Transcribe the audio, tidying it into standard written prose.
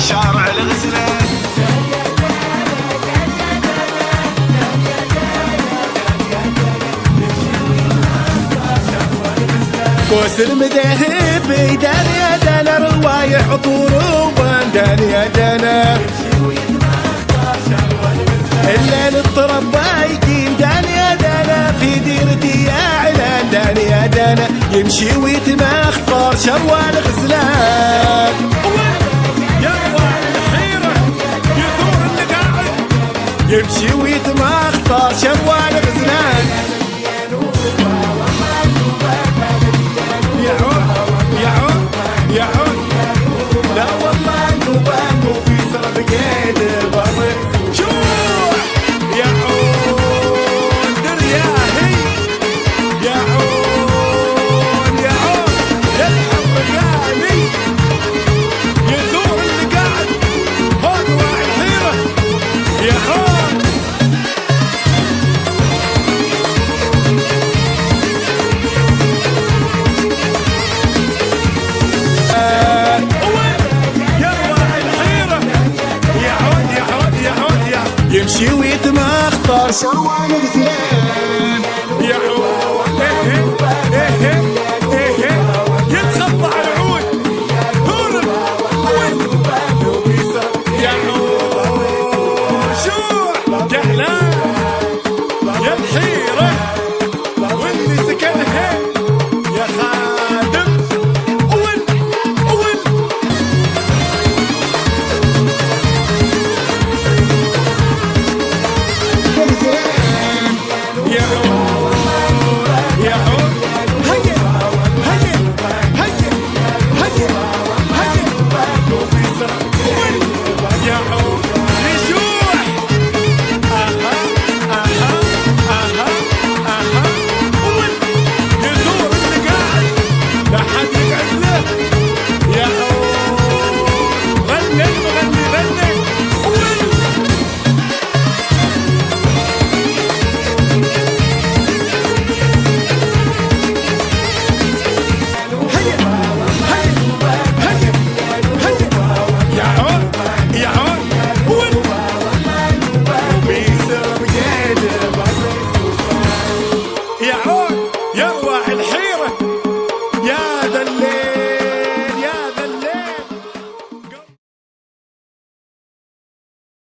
شارع الغزلان. كوس المذهب بيدان يا دانا روايح عطور وبندان يا دانا الليل الطربا يقيم دان يا دانا في ديرتي يا علان دان يا دانا يمشي ويتمخطر شروال غزلان. يروى الحيرة يثور اللي قاعد يمشي ويتمخطر شروال غزلان. لا والله نوبانو في سرب قيد البر شوع يا عون درياهي يا عون يا عون يا الحرقاني يثور اللي قاعد فوق واعي الحيرة يا عون. يمشي ويتمخطر شروان غزلان يا